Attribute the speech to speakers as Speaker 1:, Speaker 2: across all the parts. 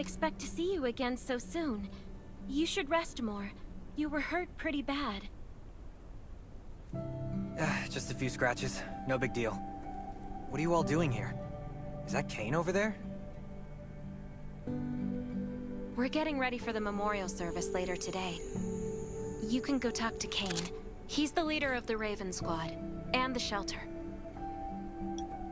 Speaker 1: expect to see you again so soon. You should rest more. You were hurt pretty bad.
Speaker 2: Just a few scratches. No big deal. What are you all doing here? Is that Kane over there?
Speaker 1: We're getting ready for the memorial service later today. You can go talk to Kane. He's the leader of the Raven Squad, and the shelter.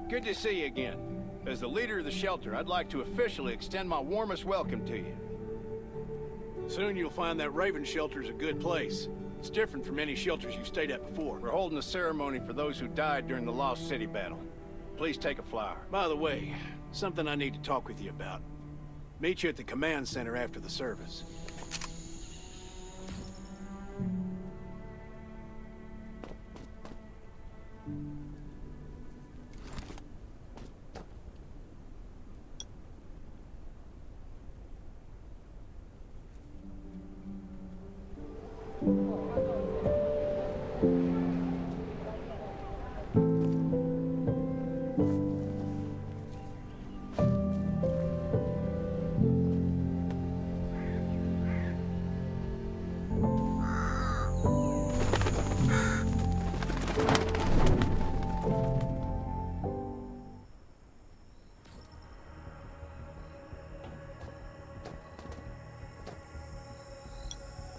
Speaker 3: Good to see you again. As the leader of the shelter, I'd like to officially extend my warmest welcome to you. Soon you'll find that Raven shelter's a good place. It's different from any shelters you've stayed at before. We're holding a ceremony for those who died during the Lost City battle. Please take a flower. By the way, something I need to talk with you about. Meet you at the command center after the service.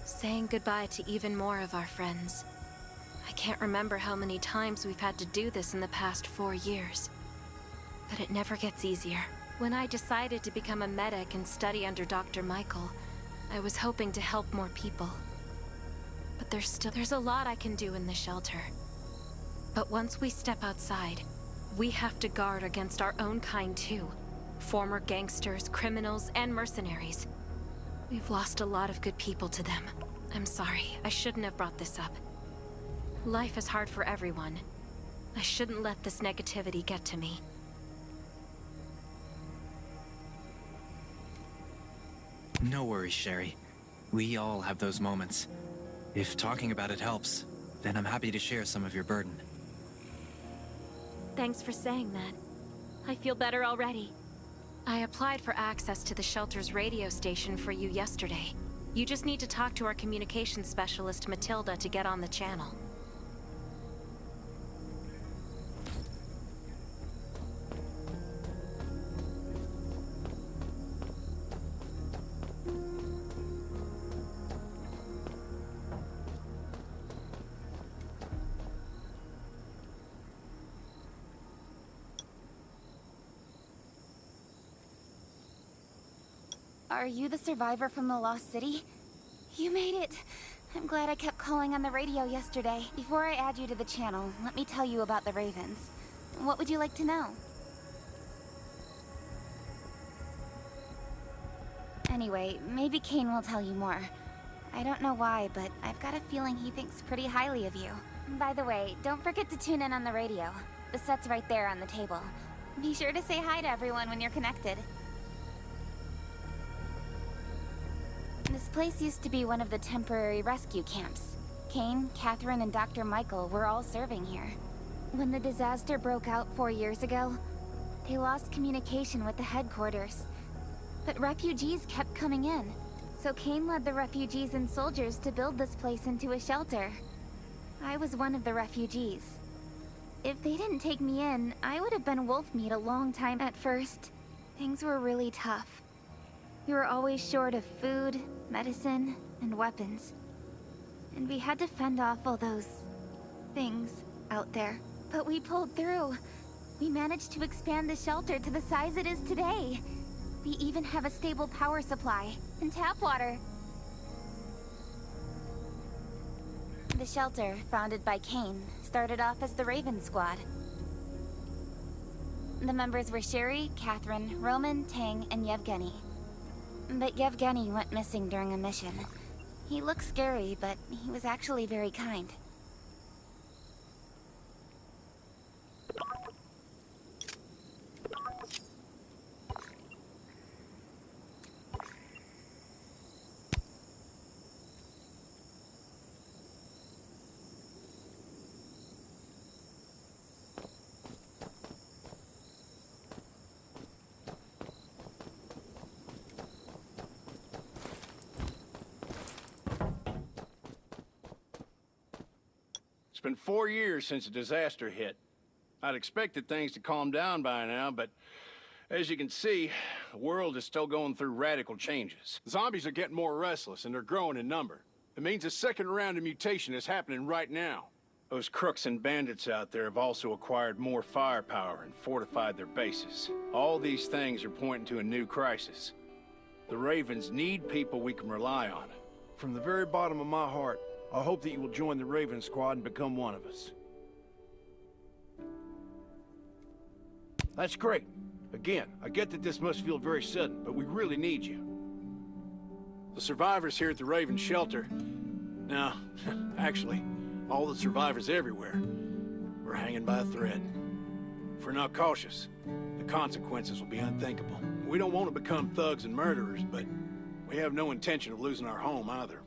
Speaker 1: Saying goodbye to even more of our friends. I can't remember how many times we've had to do this in the past 4 years. But it never gets easier. When I decided to become a medic and study under Dr. Michael, I was hoping to help more people. But there's a lot I can do in the shelter. But once we step outside, we have to guard against our own kind too. Former gangsters, criminals, and mercenaries. We've lost a lot of good people to them. I'm sorry, I shouldn't have brought this up. Life is hard for everyone. I shouldn't let this negativity get to me.
Speaker 2: No worries, Sherry. We all have those moments. If talking about it helps, then I'm happy to share some of your burden.
Speaker 1: Thanks for saying that. I feel better already. I applied for access to the shelter's radio station for you yesterday. You just need to talk to our communications specialist, Matilda, to get on the channel.
Speaker 4: Are you the survivor from the Lost City? You made it! I'm glad I kept calling on the radio yesterday. Before I add you to the channel, let me tell you about the Ravens. What would you like to know? Anyway, maybe Kane will tell you more. I don't know why, but I've got a feeling he thinks pretty highly of you. By the way, don't forget to tune in on the radio. The set's right there on the table. Be sure to say hi to everyone when you're connected. This place used to be one of the temporary rescue camps. Kane, Catherine, and Dr. Michael were all serving here. When the disaster broke out 4 years ago, they lost communication with the headquarters. But refugees kept coming in, so Kane led the refugees and soldiers to build this place into a shelter. I was one of the refugees. If they didn't take me in, I would have been wolf meat a long time. At first, things were really tough. We were always short of food, medicine, and weapons. And we had to fend off all those things out there. But we pulled through. We managed to expand the shelter to the size it is today. We even have a stable power supply and tap water. The shelter, founded by Kane, started off as the Raven Squad. The members were Sherry, Catherine, Roman, Tang, and Yevgeny. But Yevgeny went missing during a mission. He looked scary, but he was actually very kind.
Speaker 3: It's been 4 years since the disaster hit. I'd expected things to calm down by now, but as you can see, the world is still going through radical changes. Zombies are getting more restless, and they're growing in number. It means a second round of mutation is happening right now. Those crooks and bandits out there have also acquired more firepower and fortified their bases. All these things are pointing to a new crisis. The Ravens need people we can rely on.
Speaker 5: From the very bottom of my heart, I hope that you will join the Raven Squad and become one of us. That's great. Again, I get that this must feel very sudden, but we really need you.
Speaker 3: The survivors here at the Raven Shelter... No, actually, all the survivors everywhere, we're hanging by a thread. If we're not cautious, the consequences will be unthinkable. We don't want to become thugs and murderers, but we have no intention of losing our home either.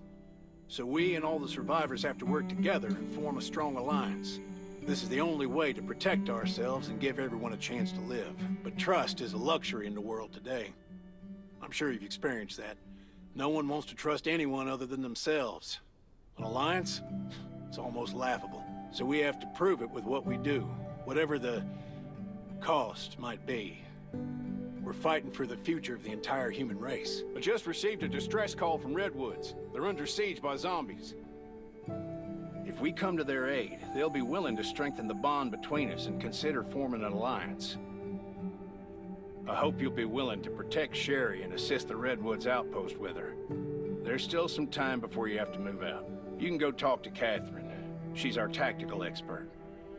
Speaker 3: So we and all the survivors have to work together and form a strong alliance. This is the only way to protect ourselves and give everyone a chance to live. But trust is a luxury in the world today. I'm sure you've experienced that. No one wants to trust anyone other than themselves. An alliance? It's almost laughable. So we have to prove it with what we do, whatever the cost might be. We're fighting for the future of the entire human race. I just received a distress call from Redwoods. They're under siege by zombies. If we come to their aid, they'll be willing to strengthen the bond between us and consider forming an alliance. I hope you'll be willing to protect Sherry and assist the Redwoods outpost with her. There's still some time before you have to move out. You can go talk to Catherine. She's our tactical expert.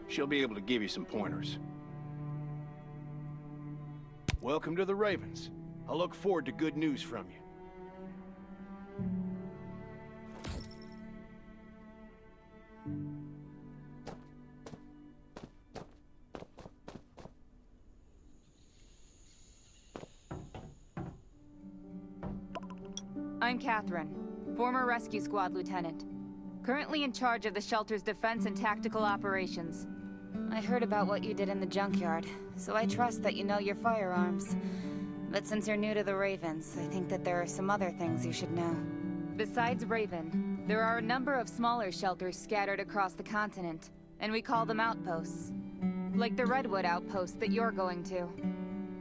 Speaker 3: She'll be able to give you some pointers.
Speaker 5: Welcome to the Ravens. I look forward to good news from you.
Speaker 6: I'm Catherine, former Rescue Squad Lieutenant. Currently in charge of the shelter's defense and tactical operations.
Speaker 4: I heard about what you did in the junkyard, so I trust that you know your firearms. But since you're new to the Ravens, I think that there are some other things you should know.
Speaker 6: Besides Raven, there are a number of smaller shelters scattered across the continent, and we call them outposts. Like the Redwood outpost that you're going to.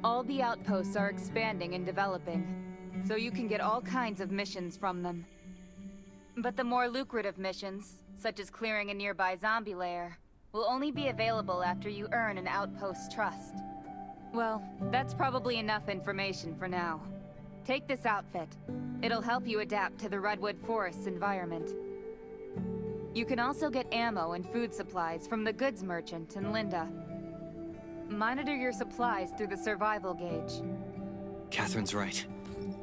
Speaker 6: All the outposts are expanding and developing, so you can get all kinds of missions from them. But the more lucrative missions, such as clearing a nearby zombie lair, will only be available after you earn an outpost's trust. Well, that's probably enough information for now. Take this outfit. It'll help you adapt to the Redwood Forest's environment. You can also get ammo and food supplies from the goods merchant and Linda. Monitor your supplies through the survival gauge.
Speaker 2: Catherine's right.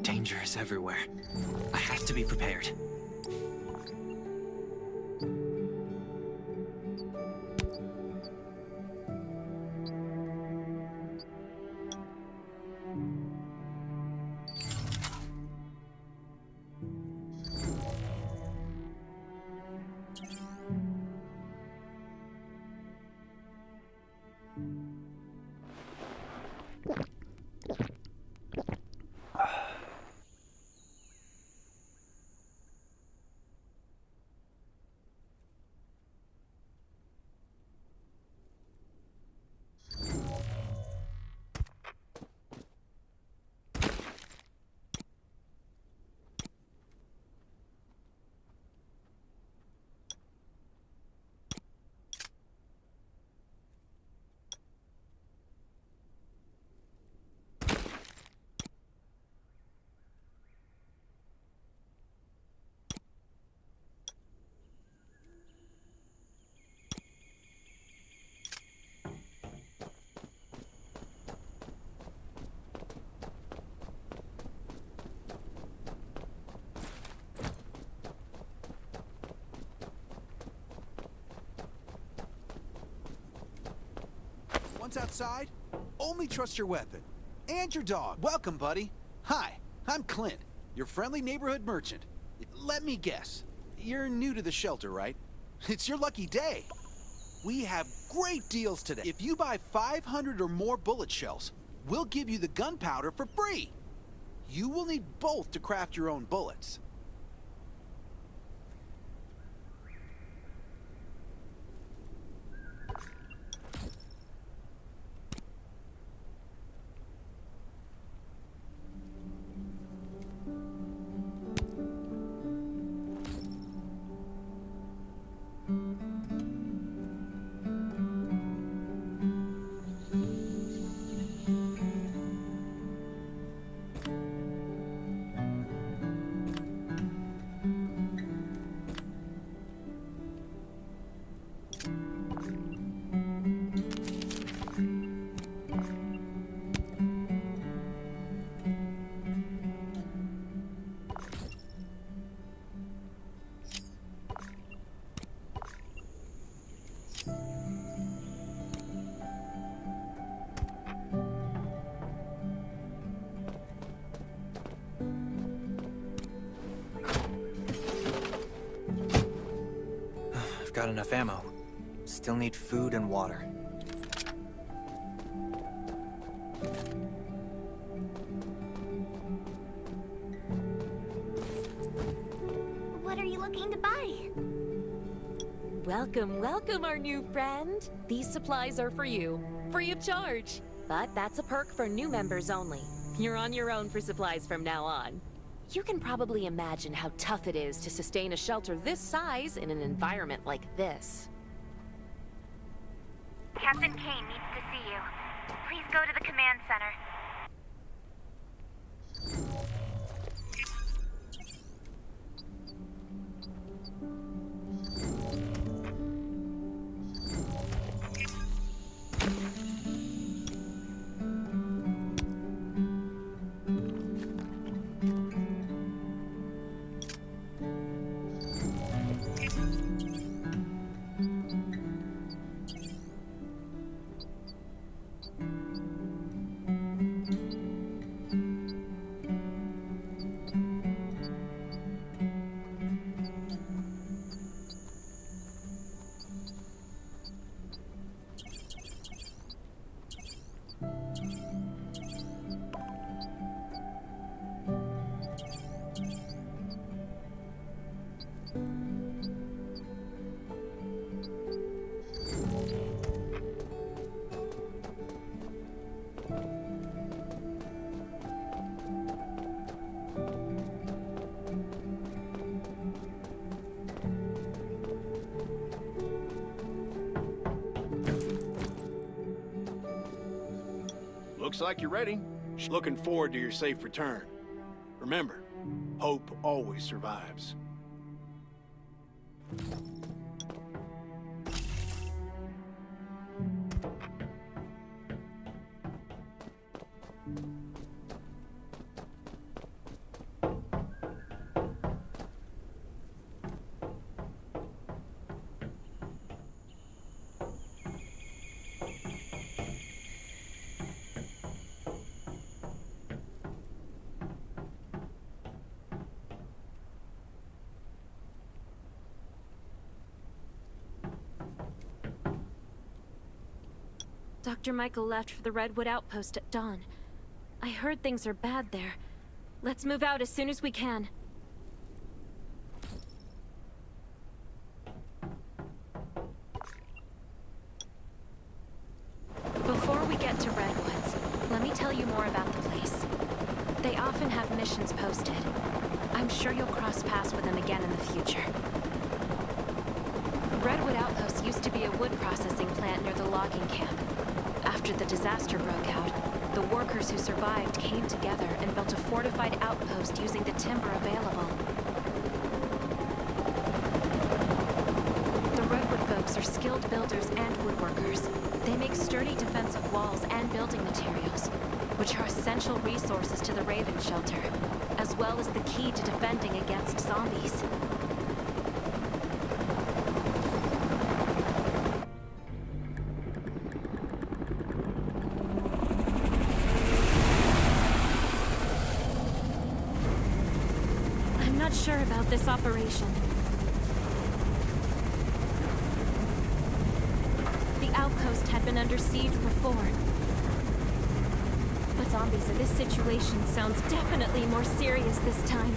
Speaker 2: Danger is everywhere. I have to be prepared.
Speaker 7: Once outside, only trust your weapon. And your dog. Welcome, buddy. Hi, I'm Clint, your friendly neighborhood merchant. Let me guess, you're new to the shelter, right? It's your lucky day. We have great deals today. If you buy 500 or more bullet shells, we'll give you the gunpowder for free. You will need both to craft your own bullets.
Speaker 2: got enough ammo. Still need food and water.
Speaker 4: What are you looking to buy?
Speaker 8: Welcome, welcome, our new friend. These supplies are for you, free of charge. But that's a perk for new members only. You're on your own for supplies from now on. You can probably imagine how tough it is to sustain a shelter this size in an environment like this.
Speaker 4: Captain Kane needs to see you. Please go to the command center.
Speaker 3: Looks like you're ready. Looking forward to your safe return. Remember, hope always survives.
Speaker 1: Dr. Michael left for the Redwood Outpost at dawn. I heard things are bad there. Let's move out as soon as we can. Before we get to Redwoods, let me tell you more about the place. They often have missions posted. I'm sure you'll cross paths with them again in the future. Redwood Outpost used to be a wood processing plant near the logging camp. After the disaster broke out, the workers who survived came together and built a fortified outpost using the timber available. The Redwood folks are skilled builders and woodworkers. They make sturdy defensive walls and building materials, which are essential resources to the Raven Shelter, as well as the key to defending against zombies. Sure about this operation. The outpost had been under siege before. But zombies in this situation sounds definitely more serious this time.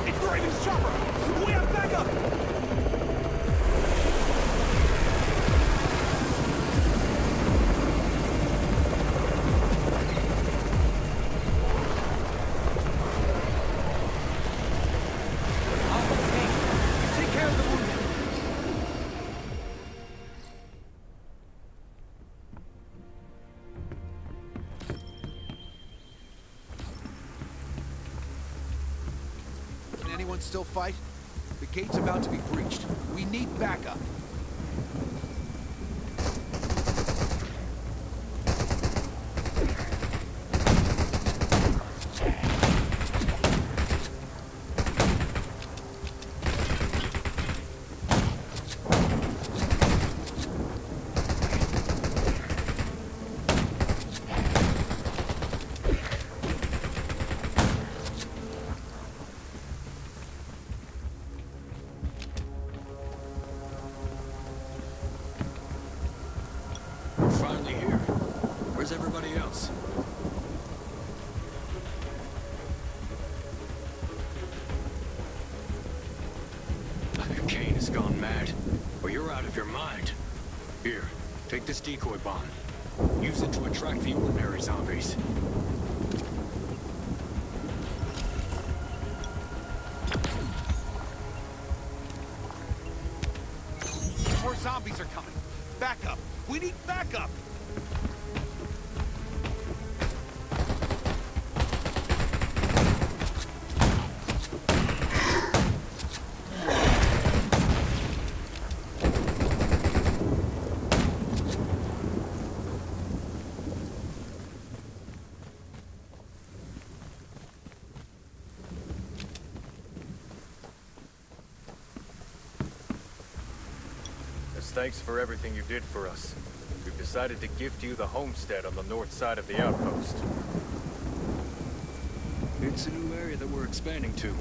Speaker 7: It's the Raven's chopper! We have backup! Anyone still fight? The gate's about to be breached. We need backup.
Speaker 9: Finally here. Where's everybody else? Kane has gone mad, or you're out of your mind. Here, take this decoy bomb. Use it to attract the ordinary zombies.
Speaker 7: More zombies are coming. Backup. We need backup.
Speaker 10: As thanks for everything you did for us, we've decided to gift you the homestead on the north side of the outpost.
Speaker 9: It's a new area that we're expanding to.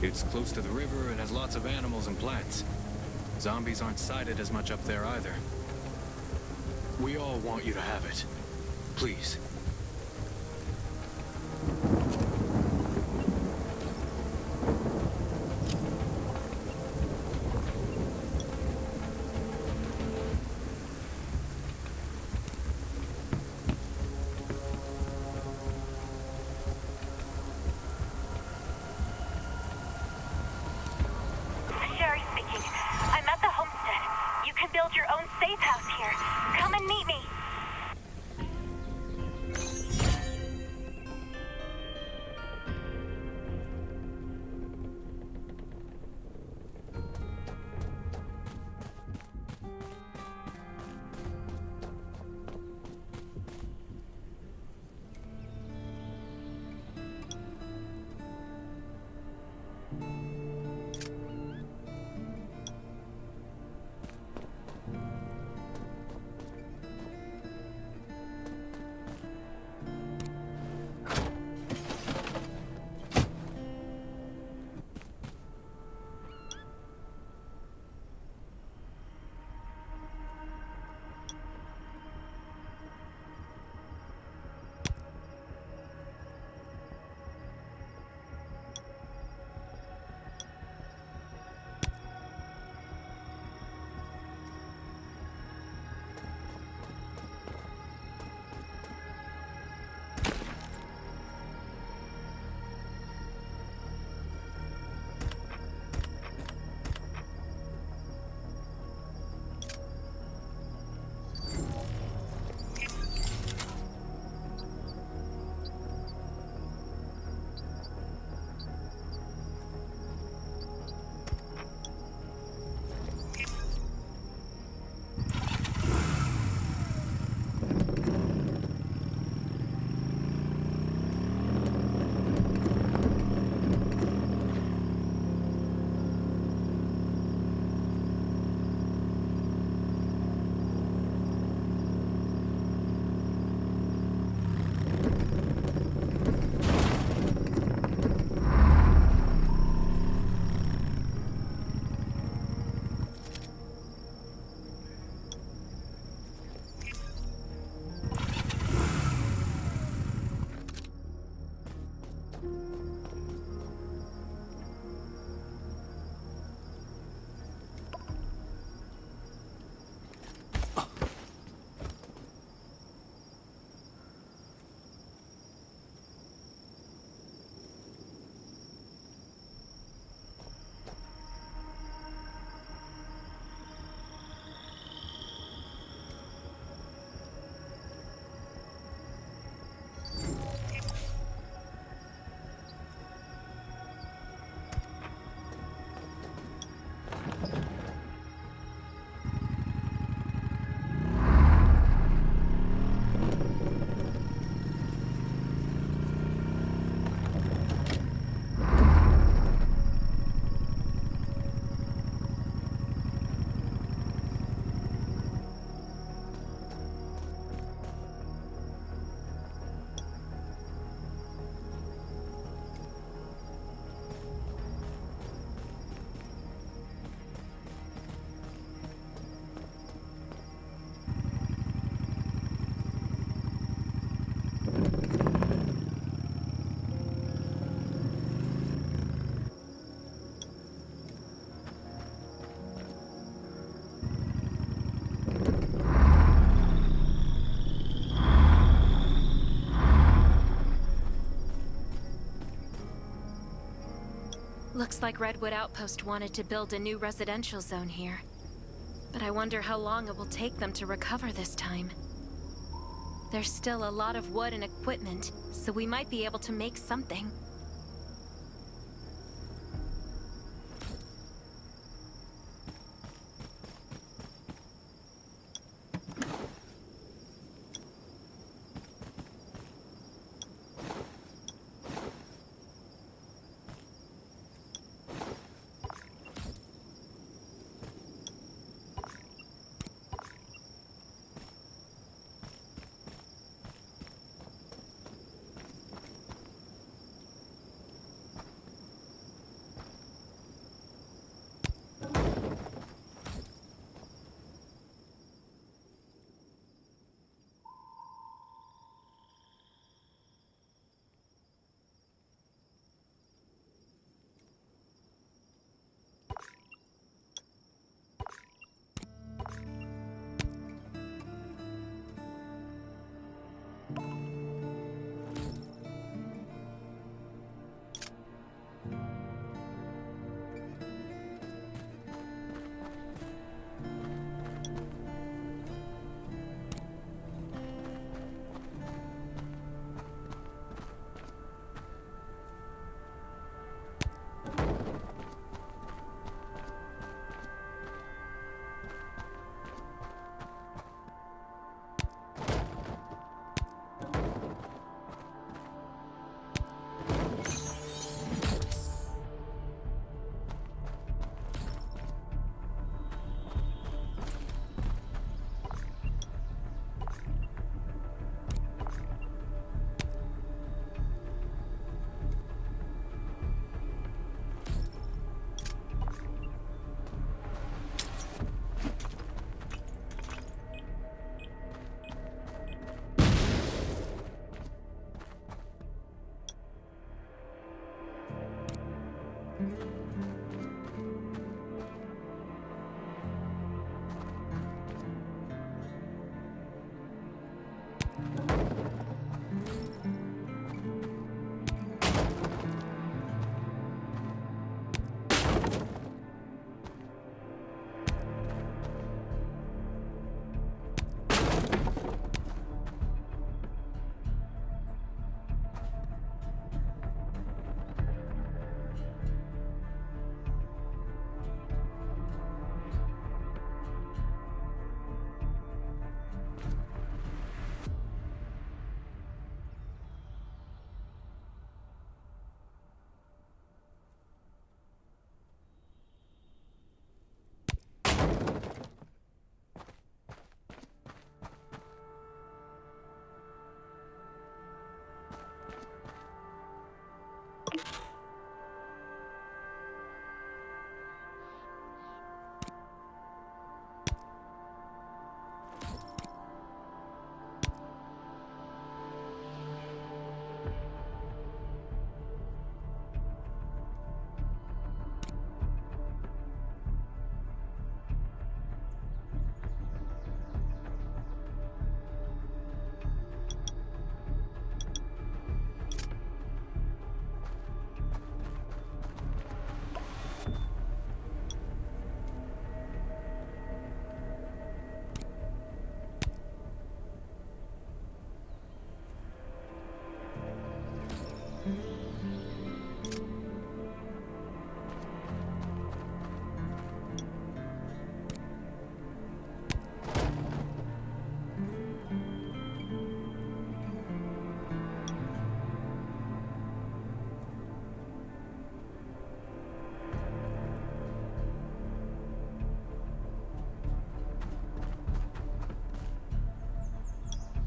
Speaker 9: It's close to the river and has lots of animals and plants. Zombies aren't sighted as much up there either. We all want you to have it. Please.
Speaker 11: Sherry speaking. I'm at the homestead. You can build your own safe house here. Come and meet me.
Speaker 1: like Redwood Outpost wanted to build a new residential zone here. But I wonder how long it will take them to recover this time. There's still a lot of wood and equipment, so we might be able to make something.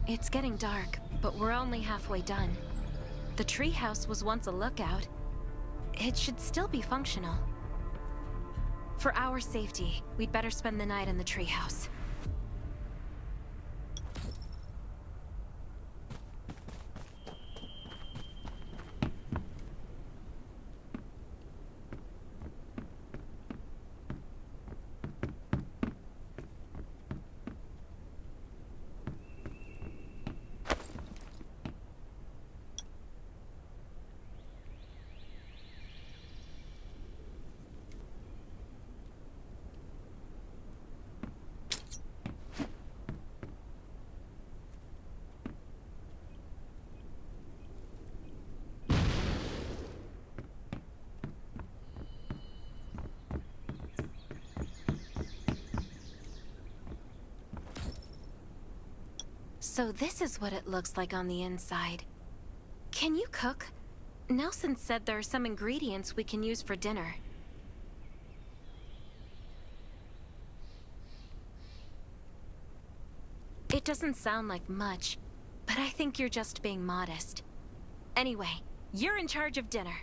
Speaker 1: It's getting dark, but we're only halfway done. The treehouse was once a lookout. It should still be functional. For our safety, we'd better spend the night in the treehouse. So this is what it looks like on the inside. Can you cook? Nelson said there are some ingredients we can use for dinner. It doesn't sound like much, but I think you're just being modest. Anyway, you're in charge of dinner.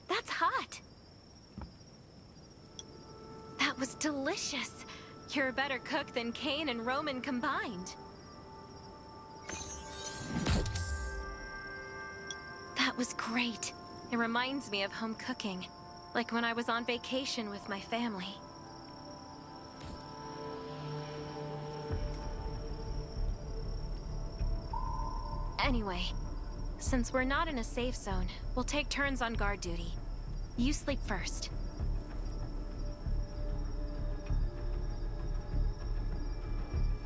Speaker 1: That's hot. That was delicious. You're a better cook than Kane and Roman combined. That was great. It reminds me of home cooking, like when I was on vacation with my family. Anyway, since we're not in a safe zone, we'll take turns on guard duty. You sleep first.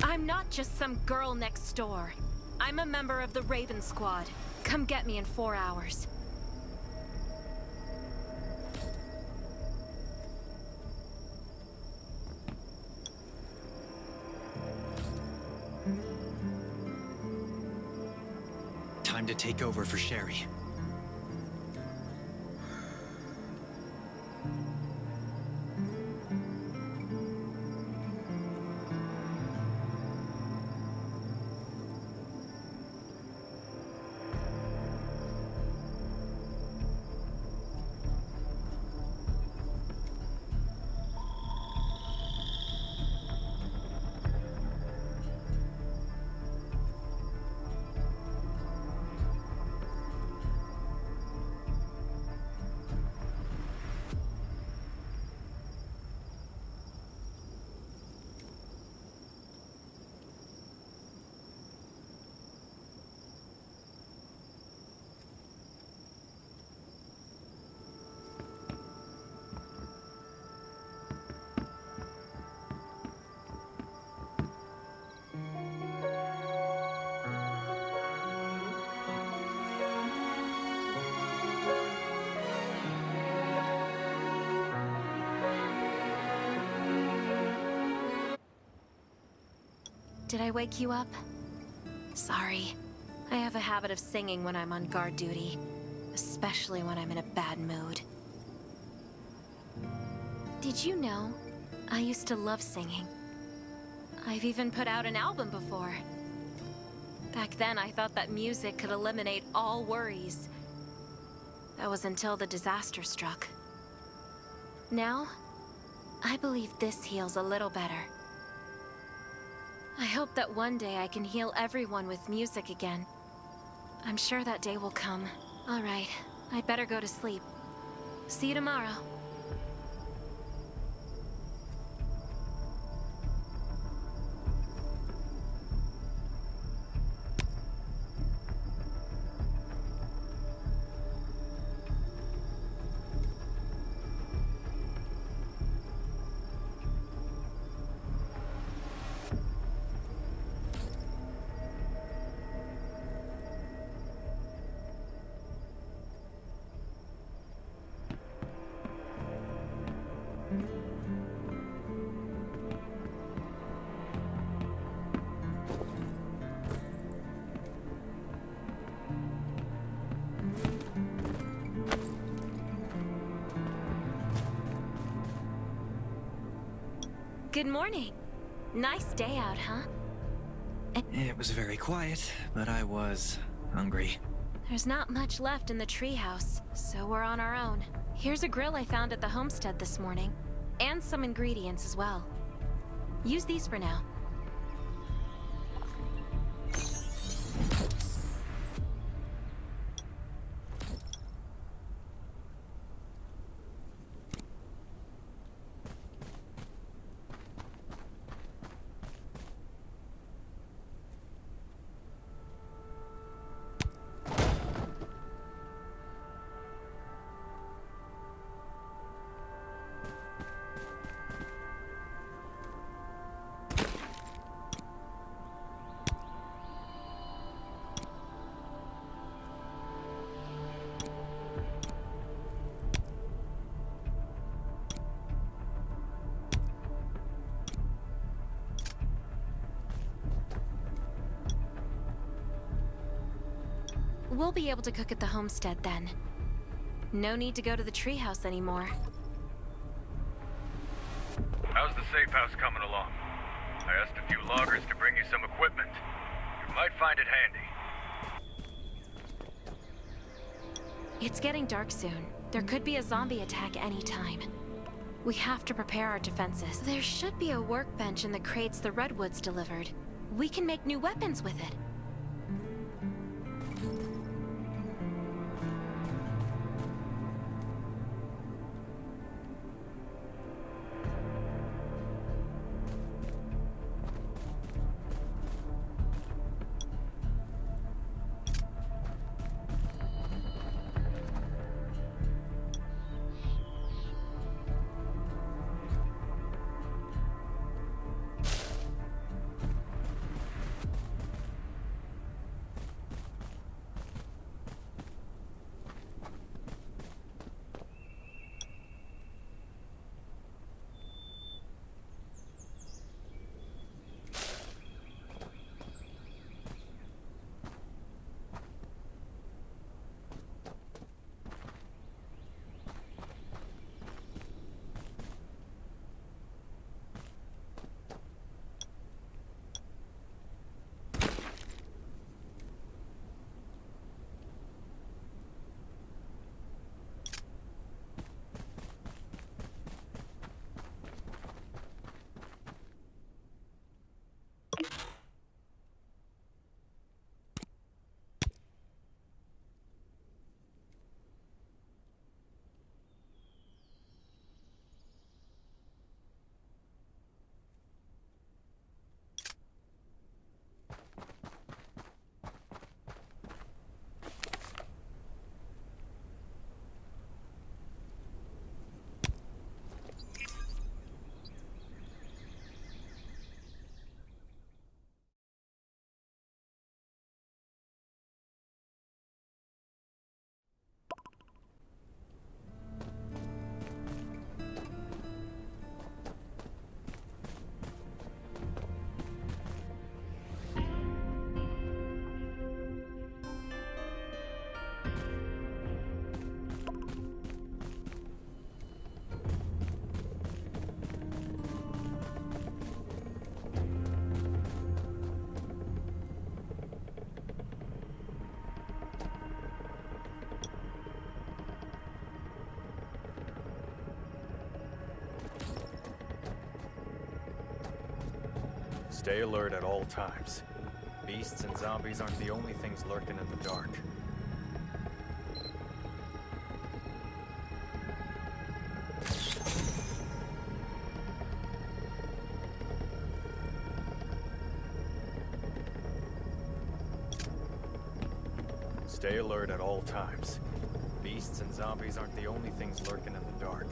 Speaker 1: I'm not just some girl next door. I'm a member of the Raven Squad. Come get me in 4 hours.
Speaker 2: Time to take over for Sherry.
Speaker 1: Did I wake you up? Sorry. I have a habit of singing when I'm on guard duty, especially when I'm in a bad mood. Did you know? I used to love singing. I've even put out an album before. Back then, I thought that music could eliminate all worries. That was until the disaster struck. Now, I believe this heals a little better. I hope that one day I can heal everyone with music again. I'm sure that day will come. All right, I'd better go to sleep. See you tomorrow. Good morning. Nice day out, huh?
Speaker 2: It was very quiet, but I was hungry.
Speaker 1: There's not much left in the treehouse, so we're on our own. Here's a grill I found at the homestead this morning, and some ingredients as well. Use these for now. We'll be able to cook at the homestead then. No need to go to the treehouse anymore.
Speaker 10: How's the safe house coming along? I asked a few loggers to bring you some equipment. You might find it handy.
Speaker 1: It's getting dark soon. There could be a zombie attack anytime. We have to prepare our defenses. There should be a workbench in the crates the Redwoods delivered. We can make new weapons with it.
Speaker 10: Stay alert at all times. Beasts and zombies aren't the only things lurking in the dark. Stay alert at all times. Beasts and zombies aren't the only things lurking in the dark.